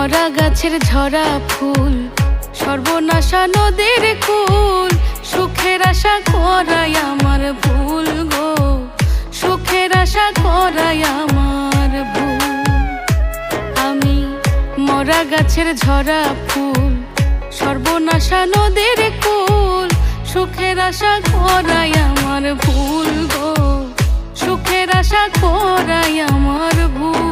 মরা গাছের ঝরা ফুল, সর্বনাশা নদীর কুল, সুখের আশা করাই আমার ভুল গো, সুখের আশা করাই আমার ভুল। আমি মরা গাছের ঝরা ফুল, সর্বনাশা নদীর কুল, সুখের আশা করাই আমার ভুল গো, সুখের আশা করাই আমার ভুল।